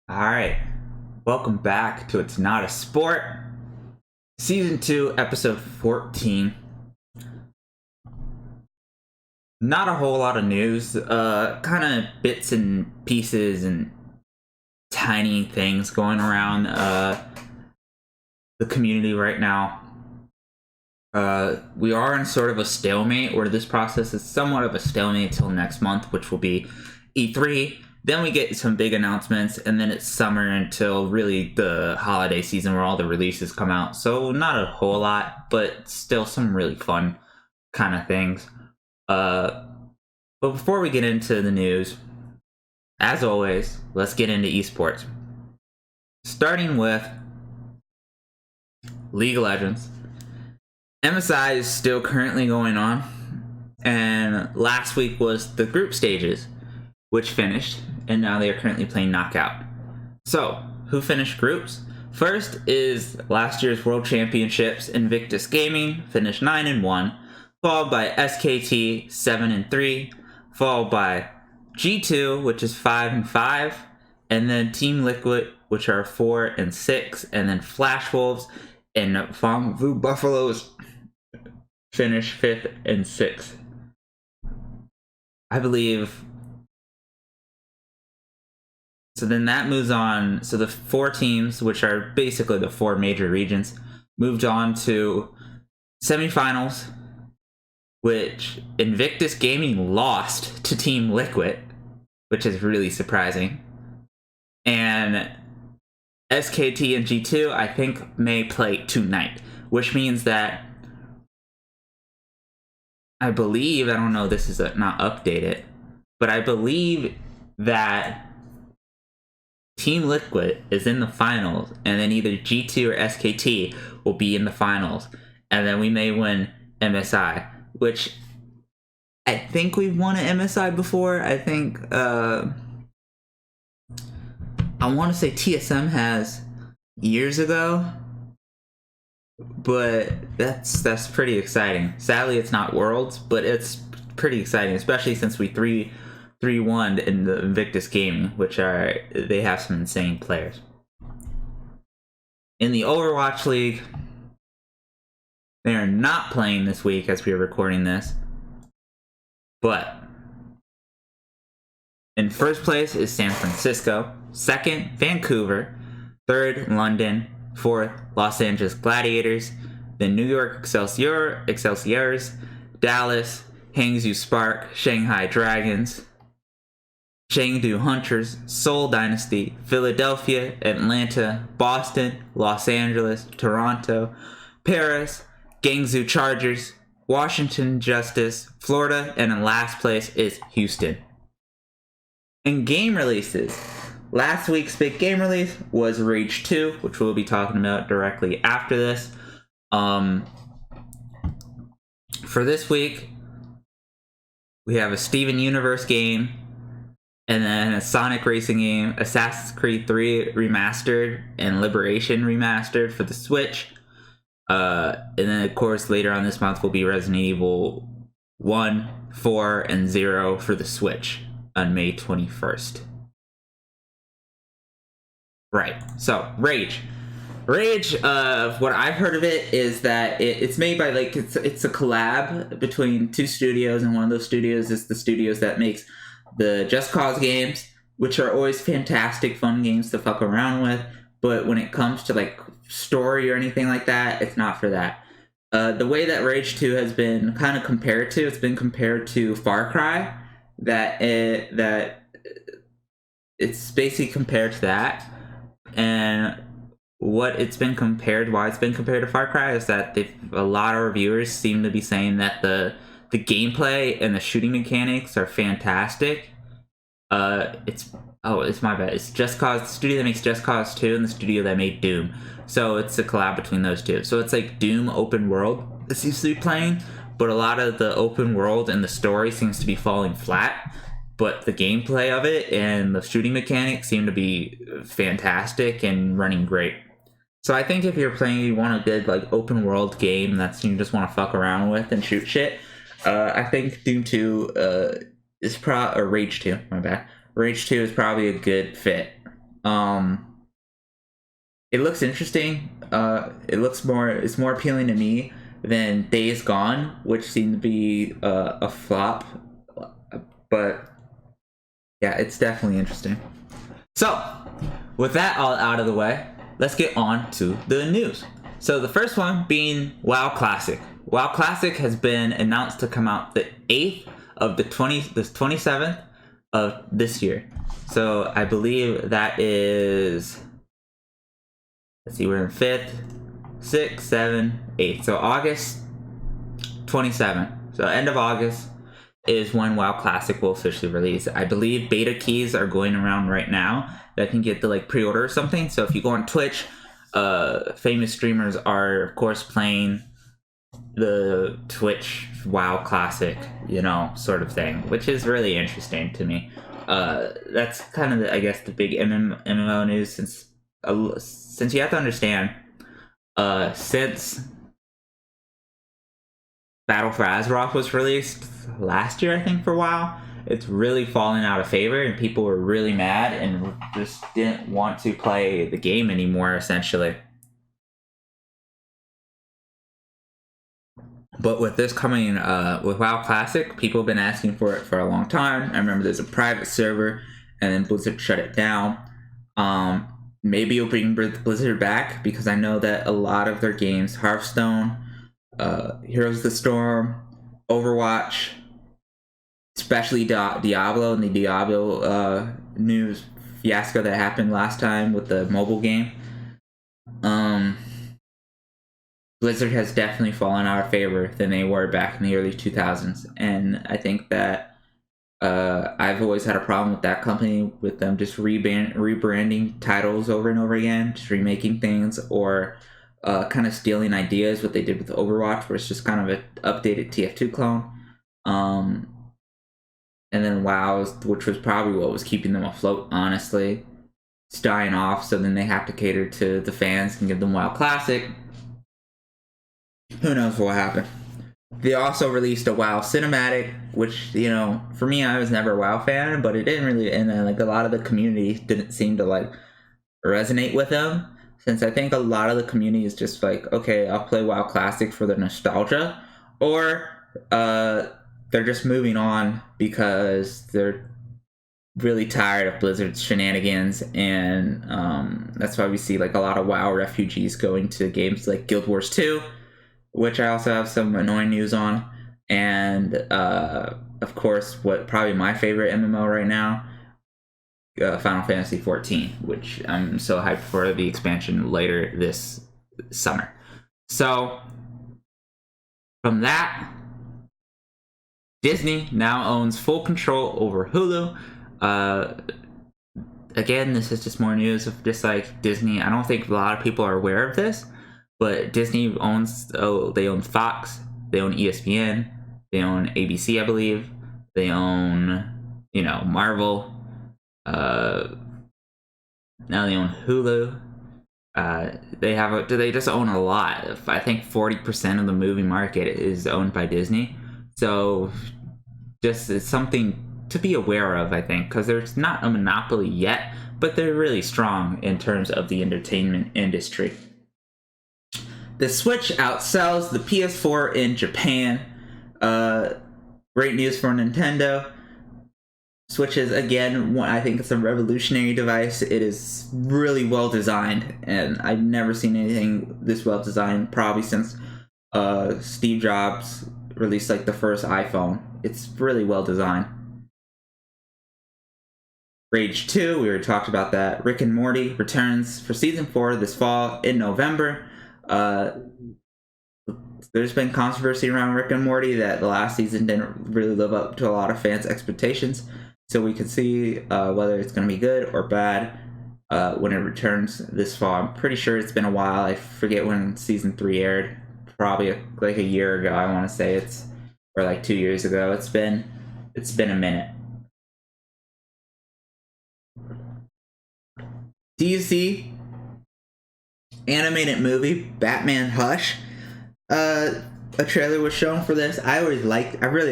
Alright, welcome back to It's Not a Sport, Season 2, Episode 14. Not a whole lot of news, kind of bits and pieces and tiny things going around the community right now. We are in sort of a stalemate, where this process is somewhat of a stalemate until next month, which will be E3. Then we get some big announcements, and then it's summer until really the holiday season where all the releases come out. So not a whole lot, but still some really fun kind of things. But before we get into the news, as always, let's get into esports. Starting with League of Legends. MSI is still currently going on, and last week was the group stages, which finished, and now they are currently playing knockout. So, who finished groups? First is last year's World Championships. Invictus Gaming finished 9-1, followed by SKT 7-3, followed by G2, which is 5-5, and then Team Liquid, which are 4-6, and then Flash Wolves and Fangvu Buffaloes finished 5th and 6th. I believe. So then that moves on. So the 4 teams, which are basically the 4 major regions, moved on to semifinals, which Invictus Gaming lost to Team Liquid, which is really surprising. And SKT and G2, I think, may play tonight, which means that I believe, I don't know, this is not updated, but I believe that Team Liquid is in the finals, and then either G2 or SKT will be in the finals, and then we may win MSI, which I think we've won an MSI before. I think, I want to say TSM has years ago, but that's pretty exciting. Sadly, it's not Worlds, but it's pretty exciting, especially since we 3-1 in the Invictus Gaming, they have some insane players. In the Overwatch League, they are not playing this week as we are recording this, but in first place is San Francisco, second Vancouver, third London, fourth Los Angeles Gladiators, then New York Excelsiors, Dallas, Hangzhou Spark, Shanghai Dragons, Chengdu Hunters, Seoul Dynasty, Philadelphia, Atlanta, Boston, Los Angeles, Toronto, Paris, Guangzhou Chargers, Washington Justice, Florida, and in last place is Houston. In game releases, last week's big game release was Rage 2, which we'll be talking about directly after this. For this week, we have a Steven Universe game, and then a Sonic Racing game, Assassin's Creed 3 Remastered, and Liberation Remastered for the Switch. And then, of course, later on this month will be Resident Evil 1, 4, and 0 for the Switch on May 21st. Right, so Rage. What I've heard of it is that it's made by, it's a collab between 2 studios, and one of those studios is the studios that makes the Just Cause games, which are always fantastic, fun games to fuck around with, but when it comes to, story or anything like that, it's not for that. The way that Rage 2 has been kind of compared to, it's been compared to Far Cry, that it's basically compared to that, and why it's been compared to Far Cry is that a lot of reviewers seem to be saying that the gameplay and the shooting mechanics are fantastic. It's my bad. It's Just Cause, the studio that makes Just Cause 2 and the studio that made Doom. So it's a collab between those two. So it's like Doom open world that seems to be playing, but a lot of the open world and the story seems to be falling flat. But the gameplay of it and the shooting mechanics seem to be fantastic and running great. So I think if you're playing, you want a good open world game that you just want to fuck around with and shoot shit, I think Doom 2 is or Rage 2, my bad. Rage 2 is probably a good fit. It looks interesting. It's more appealing to me than Days Gone, which seemed to be a flop. But yeah, it's definitely interesting. So, with that all out of the way, let's get on to the news. So the first one being WoW Classic. WoW Classic has been announced to come out the 8th of the 27th of this year. So I believe that is, let's see, we're in 5th, 6th, 7th, 8th. So August 27th. So end of August is when WoW Classic will officially release. I believe beta keys are going around right now that I can get to like pre-order or something. So if you go on Twitch, famous streamers are of course playing the Twitch WoW Classic, sort of thing, which is really interesting to me. That's kind of I guess the big MMO news since you have to understand, since Battle for Azeroth was released last year, I think, for WoW, it's really fallen out of favor, and people were really mad and just didn't want to play the game anymore, essentially. But with this coming, with WoW Classic, people have been asking for it for a long time. I remember there's a private server, and then Blizzard shut it down. Maybe you'll bring Blizzard back, because I know that a lot of their games, Hearthstone, Heroes of the Storm, Overwatch, especially Diablo and the Diablo news fiasco that happened last time with the mobile game. Blizzard has definitely fallen out of favor than they were back in the early 2000s, and I think that I've always had a problem with that company, with them just rebranding titles over and over again, just remaking things, or kind of stealing ideas, what they did with Overwatch, where it's just kind of an updated TF2 clone. And then WoW, which was probably what was keeping them afloat, honestly, it's dying off, so then they have to cater to the fans and give them WoW Classic. Who knows what will happen. They also released a WoW cinematic, which, for me, I was never a WoW fan, but it didn't really, and then like a lot of the community didn't seem to like resonate with them, since I think a lot of the community is just like, okay, I'll play WoW Classic for the nostalgia, or they're just moving on because they're really tired of Blizzard's shenanigans, and that's why we see like a lot of WoW refugees going to games like Guild Wars 2, which I also have some annoying news on, and of course, what probably my favorite MMO right now, Final Fantasy 14, which I'm so hyped for the expansion later this summer. So from that, Disney now owns full control over Hulu. Again, this is just more news of just like Disney. I don't think a lot of people are aware of this, but Disney owns, they own Fox, they own ESPN, they own ABC, I believe, they own, Marvel, now they own Hulu. They just own a lot. I think 40% of the movie market is owned by Disney. So just it's something to be aware of, I think, because there's not a monopoly yet, but they're really strong in terms of the entertainment industry. The Switch outsells the PS4 in Japan. Great news for Nintendo. Switch is, again, I think it's a revolutionary device. It is really well designed, and I've never seen anything this well designed, probably since Steve Jobs released like the first iPhone. It's really well designed. Rage 2, we already talked about that. Rick and Morty returns for season 4 this fall in November. There's been controversy around Rick and Morty that the last season didn't really live up to a lot of fans' expectations. So we can see whether it's going to be good or bad when it returns this fall. I'm pretty sure it's been a while. I forget when season 3 aired. Probably like a year ago, I want to say or like 2 years ago. It's been a minute. DC animated movie Batman Hush. A trailer was shown for this. I really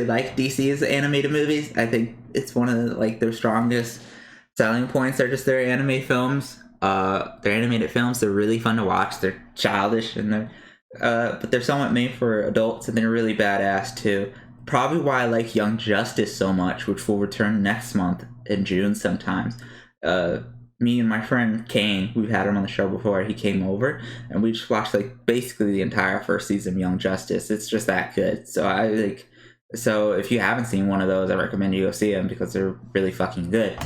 like DC's animated movies. I think it's one of like their strongest selling points are just their anime films. Their animated films, they're really fun to watch. They're childish and but they're somewhat made for adults, and they're really badass too. Probably why I like Young Justice so much, which will return next month in June sometimes. Me and my friend Kane, we've had him on the show before. He came over, and we just watched like basically the entire first season of Young Justice. It's just that good. So if you haven't seen one of those, I recommend you go see them because they're really fucking good.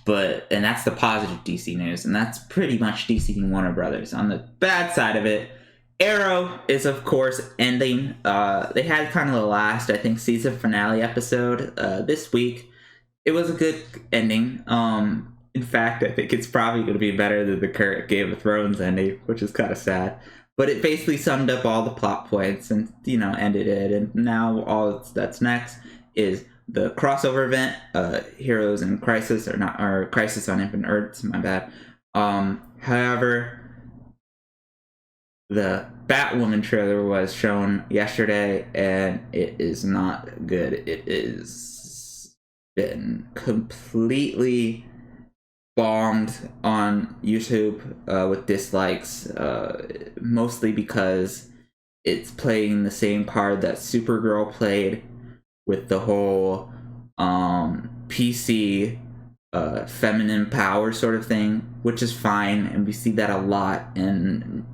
And that's the positive DC news, and that's pretty much DC and Warner Brothers. On the bad side of it, Arrow is of course ending. They had kind of the last, I think, season finale episode this week. It was a good ending. In fact, I think it's probably going to be better than the current Game of Thrones ending, which is kind of sad. But it basically summed up all the plot points and, ended it. And now all that's next is the crossover event, Heroes in Crisis, or Crisis on Infinite Earths, my bad. However, the Batwoman trailer was shown yesterday, and it is not good. It is been completely bombed on YouTube with dislikes, mostly because it's playing the same card that Supergirl played with the whole PC feminine power sort of thing, which is fine, and we see that a lot in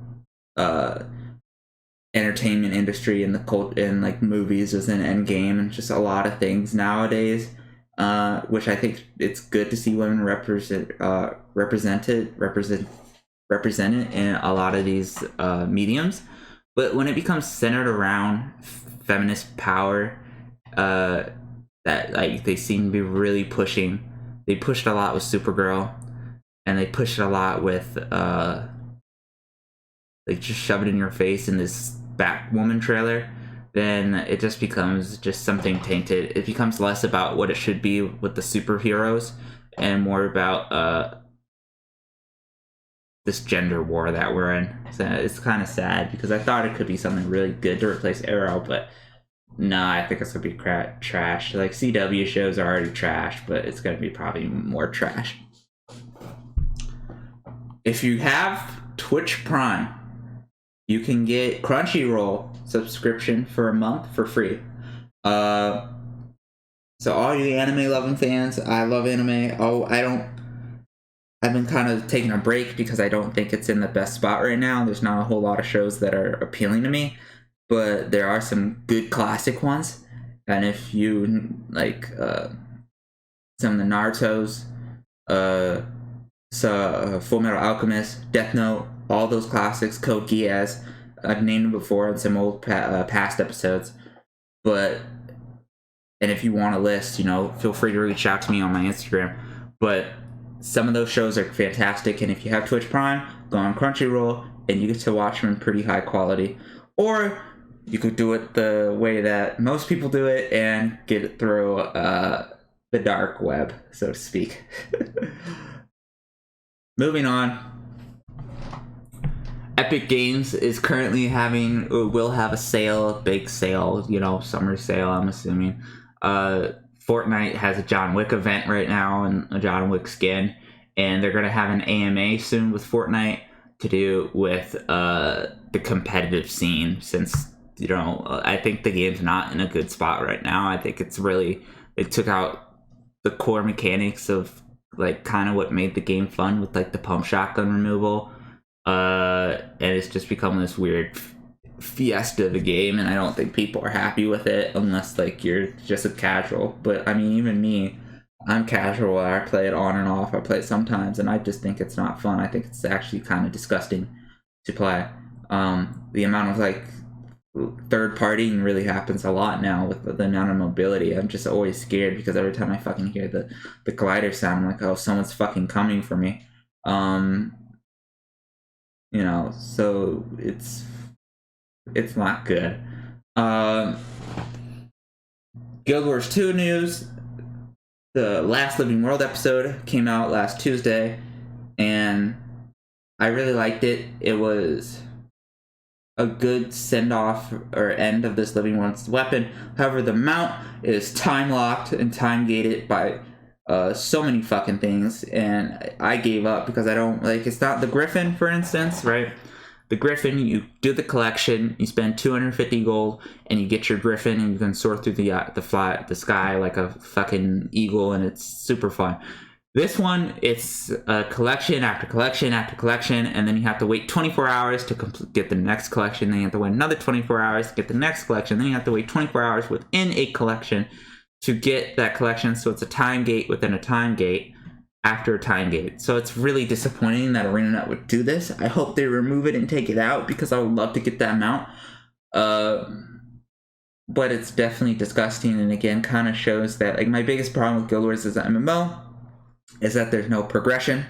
entertainment industry and like movies within Endgame and just a lot of things nowadays. Which I think it's good to see women represented in a lot of these mediums. But when it becomes centered around feminist power, that like they seem to be really pushing. They pushed a lot with Supergirl, and they pushed a lot with like just shove it in your face in this Batwoman trailer. Then it just becomes just something tainted. It becomes less about what it should be with the superheroes and more about this gender war that we're in. So it's kind of sad because I thought it could be something really good to replace Arrow, but no, I think it's gonna be trash. Like CW shows are already trash, but it's gonna be probably more trash. If you have Twitch Prime, you can get Crunchyroll subscription for a month for free. So all you anime loving fans, I love anime. I've been kind of taking a break because I don't think it's in the best spot right now. There's not a whole lot of shows that are appealing to me, but there are some good classic ones. And if you like some of the Naruto's, Full Metal Alchemist, Death Note, all those classics, Code Geass, I've named them before in some old past episodes. And if you want a list, feel free to reach out to me on my Instagram. But some of those shows are fantastic, and if you have Twitch Prime, go on Crunchyroll, and you get to watch them in pretty high quality. Or you could do it the way that most people do it and get it through the dark web, so to speak. Moving on. Epic Games is currently will have a big sale, summer sale, I'm assuming. Fortnite has a John Wick event right now and a John Wick skin, and they're going to have an AMA soon with Fortnite to do with the competitive scene, since, I think the game's not in a good spot right now. I think it took out the core mechanics of like kind of what made the game fun with like the pump shotgun removal. And it's just become this weird fiesta of a game, and I don't think people are happy with it unless like you're just a casual. But I mean, even me, I'm casual. I play it on and off. I play it sometimes, and I just think it's not fun. I think it's actually kind of disgusting to play. The amount of like third partying really happens a lot now with the amount of mobility. I'm just always scared because every time I fucking hear the glider sound, I'm like, oh, someone's fucking coming for me. So it's not good. Guild Wars 2 news. The last Living World episode came out last Tuesday, and I really liked it. It was a good send-off or end of this Living World's weapon. However, the mount is time-locked and time-gated by so many fucking things, and I gave up because I don't like. It's not the Griffin, for instance, right? The Griffin, you do the collection, you spend 250 gold, and you get your Griffin, and you can soar through the sky like a fucking eagle, and it's super fun. This one, it's a collection after collection after collection, and then you have to wait 24 hours to get the next collection. Then you have to wait another 24 hours to get the next collection. Then you have to wait 24 hours within a collection to get that collection. So it's a time gate within a time gate after a time gate. So it's really disappointing that ArenaNet would do this. I hope they remove it and take it out because I would love to get that mount. But it's definitely disgusting, and again, kind of shows that like my biggest problem with Guild Wars as an MMO is that there's no progression,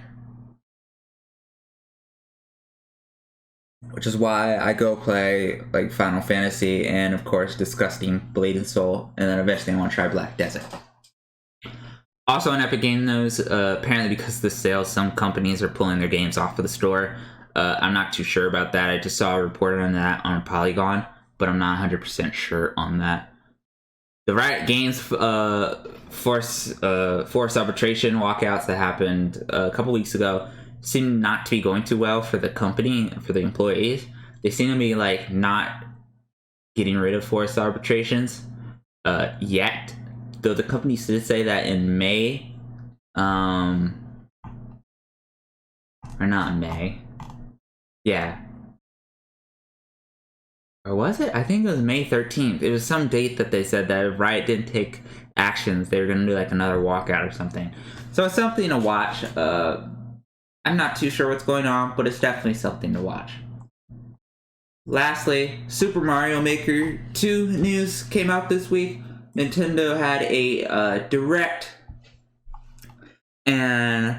which is why I go play like Final Fantasy and of course disgusting Blade and Soul, and then eventually I want to try Black Desert. Also on Epic Game News, apparently because of the sales, some companies are pulling their games off of the store. I'm not too sure about that. I just saw a report on that on Polygon, but I'm not 100% sure on that. The Riot Games forced arbitration walkouts that happened a couple weeks ago seem not to be going too well for the company, for the employees. They seem to be like not getting rid of forced arbitrations yet, though the company did say that in May, or not in May, yeah. Or was it? I think it was May 13th. It was some date that they said that if Riot didn't take actions, they were going to do like another walkout or something. So it's something to watch. I'm not too sure what's going on, but it's definitely something to watch. Lastly, Super Mario Maker 2 news came out this week. Nintendo had a direct, and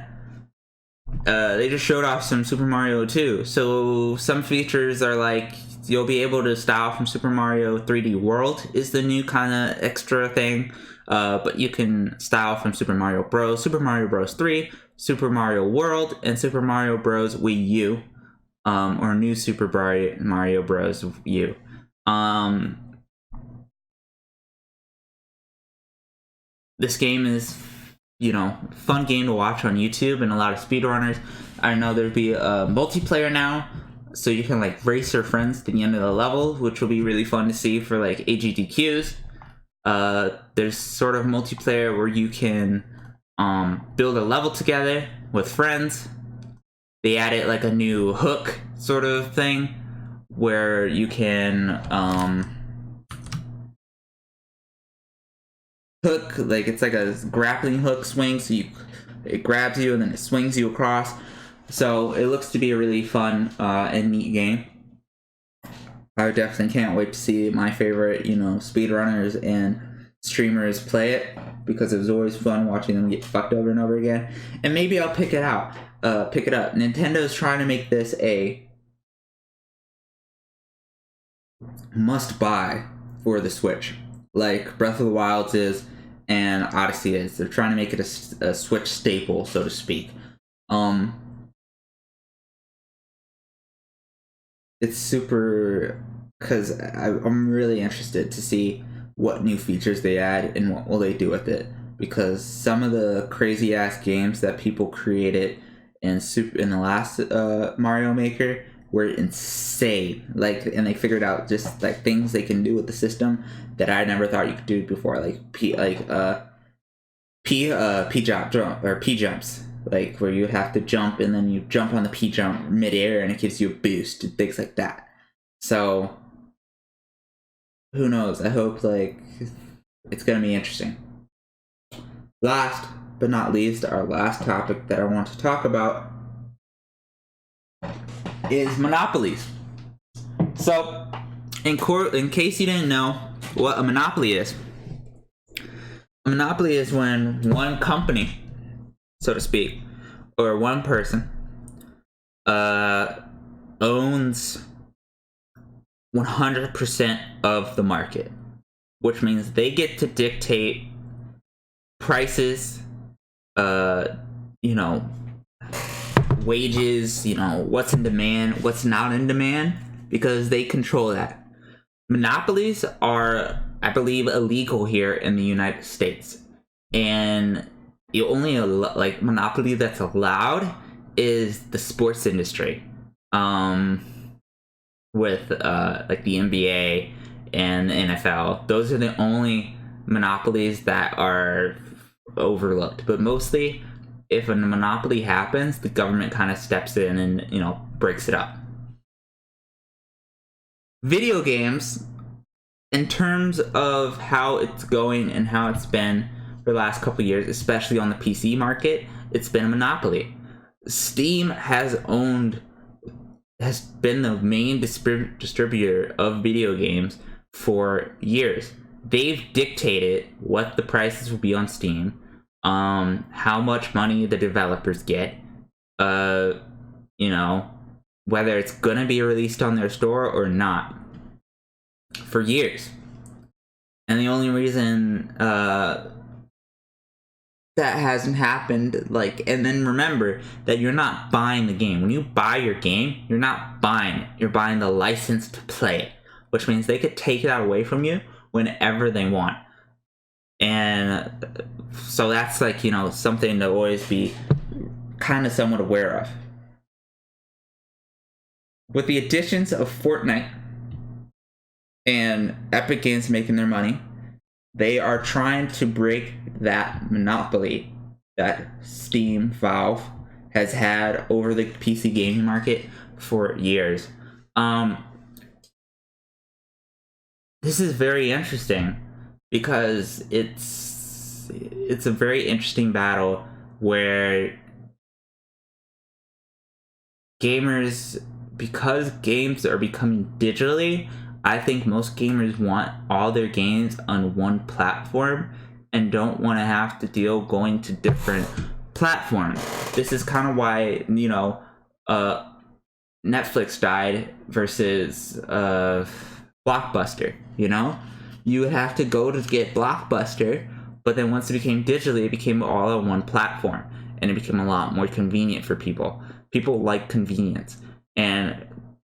they just showed off some Super Mario 2. So some features are like, you'll be able to style from Super Mario 3D World is the new kind of extra thing. But you can style from Super Mario Bros., Super Mario Bros. 3, Super Mario World, and Super Mario Bros. Wii U. Or New Super Mario Bros. U. This game is, fun game to watch on YouTube, and a lot of speedrunners. I know there'll be a multiplayer now, so you can like race your friends to the end of the level, which will be really fun to see for like AGDQs. There's sort of multiplayer where you can build a level together with friends. They added like a new hook sort of thing where you can hook, like it's like a grappling hook swing, so it grabs you and then it swings you across. So it looks to be a really fun and neat game. I definitely can't wait to see my favorite, speedrunners and streamers play it, because it was always fun watching them get fucked over and over again. And maybe I'll pick it up. Nintendo's trying to make this a must-buy for the Switch, like Breath of the Wild is and Odyssey is. They're trying to make it a Switch staple, so to speak. It's super, because I'm really interested to see what new features they add and what will they do with it, because some of the crazy ass games that people created in the last Mario Maker were insane. Like, and they figured out just like things they can do with the system that I never thought you could do before, like P jumps, like where you have to jump and then you jump on the P jump midair and it gives you a boost and things like that. So who knows? I hope like it's gonna be interesting. Last but not least, our last topic that I want to talk about is Monopolies. So, in case you didn't know what a monopoly is when one company, so to speak, or one person owns 100% of the market, which means they get to dictate prices, wages, what's in demand, what's not in demand, because they control that. Monopolies are, I believe, illegal here in the United States, and the only like monopoly that's allowed is the sports industry, with like the NBA and the NFL. Those are the only monopolies that are overlooked. But mostly, if a monopoly happens, the government kind of steps in and breaks it up. Video games, in terms of how it's going and how it's been for the last couple of years, especially on the PC market, it's been a monopoly. Steam has been the main distributor of video games for years. They've dictated what the prices will be on Steam, how much money the developers get, whether it's gonna be released on their store or not, for years. And the only reason that hasn't happened, and then remember that you're not buying the game. When you buy your game, you're not buying it. You're buying the license to play it, which means they could take that away from you whenever they want. And so that's something to always be kind of somewhat aware of. With the additions of Fortnite and Epic Games making their money, they are trying to break that monopoly that Steam, Valve has had over the PC gaming market for years. This is very interesting because it's a very interesting battle where gamers, because games are becoming digitally, I think most gamers want all their games on one platform and don't want to have to deal going to different platforms. This is kind of why, Netflix died versus Blockbuster, You would have to go to get Blockbuster, but then once it became digitally, it became all on one platform, and it became a lot more convenient for people. People like convenience. And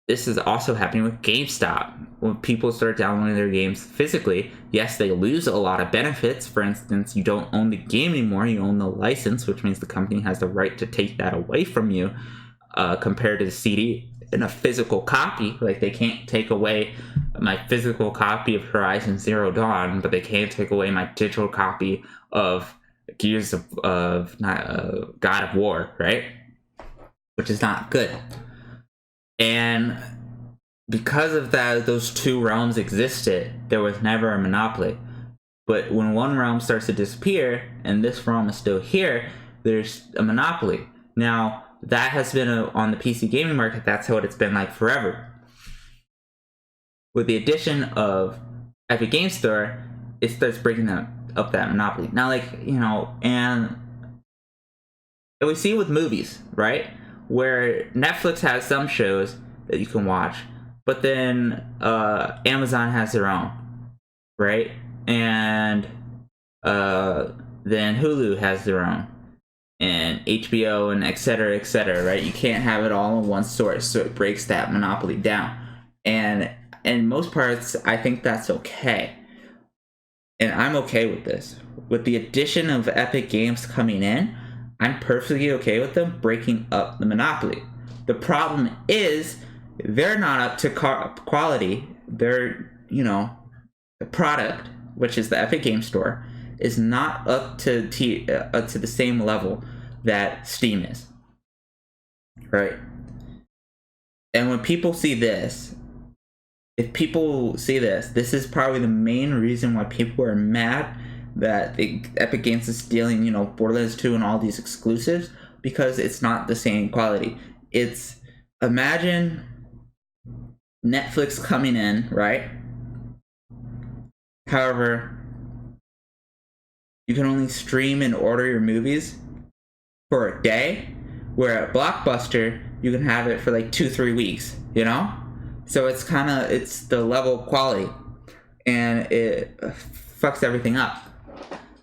this is also happening with GameStop. When people start downloading their games physically, yes, they lose a lot of benefits. For instance, you don't own the game anymore, you own the license, which means the company has the right to take that away from you, compared to the CD in a physical copy. Like, they can't take away my physical copy of Horizon Zero Dawn, but they can take away my digital copy of Gears of God of War, right? Which is not good. And because of that, those two realms existed, there was never a monopoly. But when one realm starts to disappear and this realm is still here, there's a monopoly. Now, that has been on the PC gaming market, that's what it's been like forever. With the addition of Epic Games Store, it starts breaking up that monopoly. Now, and we see with movies, right? Where Netflix has some shows that you can watch, but then Amazon has their own, right? And then Hulu has their own, and HBO, and et cetera, right? You can't have it all in one source, so it breaks that monopoly down. And in most parts, I think that's okay. And I'm okay with this. With the addition of Epic Games coming in, I'm perfectly okay with them breaking up the monopoly. The problem is they're not up to quality. They're, the product, which is the Epic Game Store, is not up to the same level that Steam is, right? And when people see this, this is probably the main reason why people are mad that Epic Games is stealing, Borderlands 2 and all these exclusives, because it's not the same quality. Imagine Netflix coming in, right? However, you can only stream and order your movies for a day, where at Blockbuster, you can have it for 2-3 weeks, So it's the level of quality, and it fucks everything up.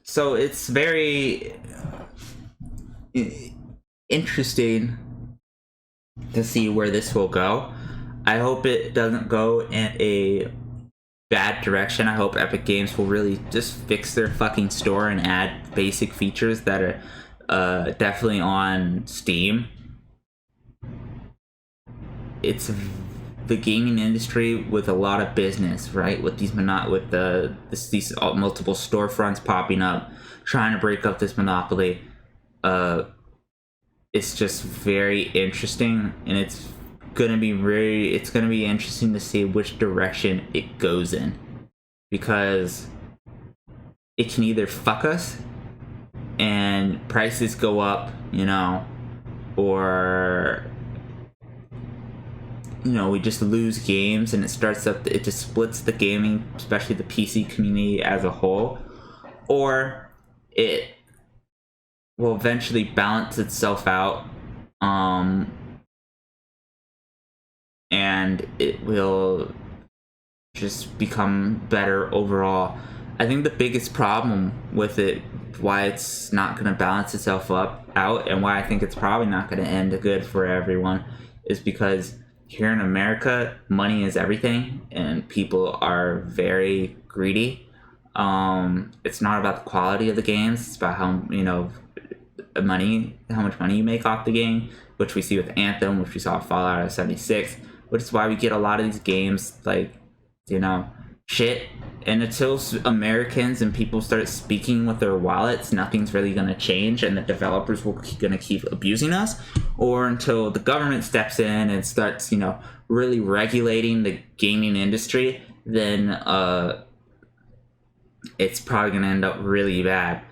So it's very interesting to see where this will go. I hope it doesn't go in a bad direction. I hope Epic Games will really just fix their fucking store and add basic features that are definitely on Steam. It's the gaming industry with a lot of business, right? With these these multiple storefronts popping up, trying to break up this monopoly. It's just very interesting, and it's gonna be interesting to see which direction it goes in, because it can either fuck us and prices go up, or we just lose games, and it just splits the gaming, especially the PC community as a whole, or it will eventually balance itself out, and it will just become better overall. I think the biggest problem with it, why it's not going to balance itself out, and why I think it's probably not going to end good for everyone, is because here in America, money is everything, and people are very greedy. It's not about the quality of the games; it's about how much money you make off the game, which we see with Anthem, which we saw with Fallout 76, which is why we get a lot of these games shit. And until Americans and people start speaking with their wallets, nothing's really going to change, and the developers will going to keep abusing us, or until the government steps in and starts, really regulating the gaming industry, then it's probably going to end up really bad.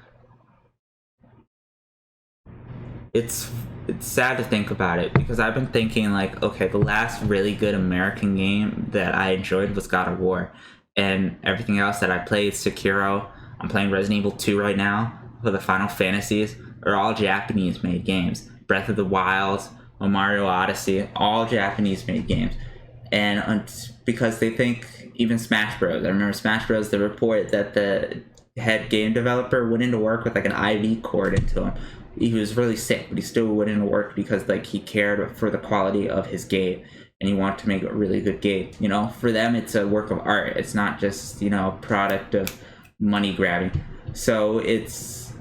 It's sad to think about it, because I've been thinking okay, the last really good American game that I enjoyed was God of War, and everything else that I played, Sekiro, I'm playing Resident Evil 2 right now, for the Final Fantasies, are all Japanese made games. Breath of the Wild, Mario Odyssey, all Japanese made games. And because they think, even Smash Bros. I remember Smash Bros. The report that the head game developer went into work with an IV cord into him. He was really sick, but he still went into work because he cared for the quality of his game, and he wanted to make a really good game. For them, it's a work of art. It's not just a product of money grabbing. So it's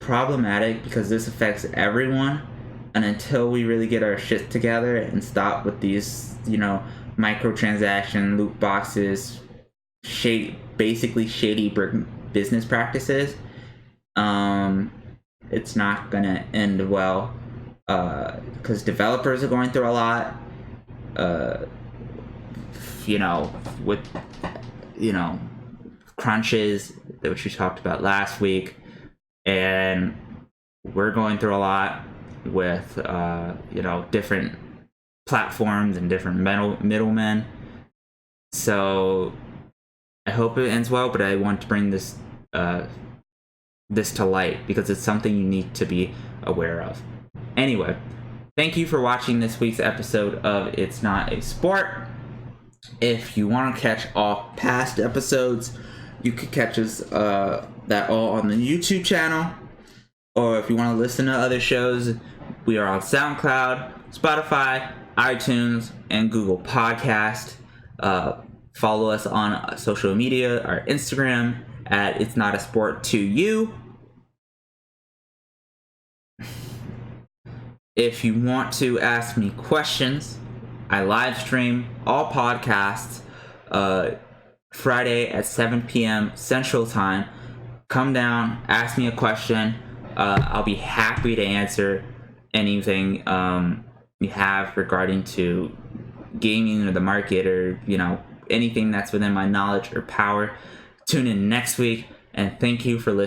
problematic because this affects everyone, and until we really get our shit together and stop with these microtransaction loot boxes, basically shady business practices, it's not gonna end well, because developers are going through a lot, with crunches, which we talked about last week, and we're going through a lot with different platforms and different middlemen. So I hope it ends well, but I want to bring this to light, because it's something you need to be aware of. Anyway, thank you for watching this week's episode of It's Not a Sport. If you want to catch all past episodes, you could catch us that all on the YouTube channel, or if you want to listen to other shows, we are on SoundCloud, Spotify, iTunes, and Google Podcast. Follow us on social media, our Instagram at It's Not a Sport to You. If you want to ask me questions, I live stream all podcasts Friday at 7 p.m. Central Time. Come down, ask me a question. I'll be happy to answer anything you have regarding to gaming or the market, or anything that's within my knowledge or power. Tune in next week, and thank you for listening.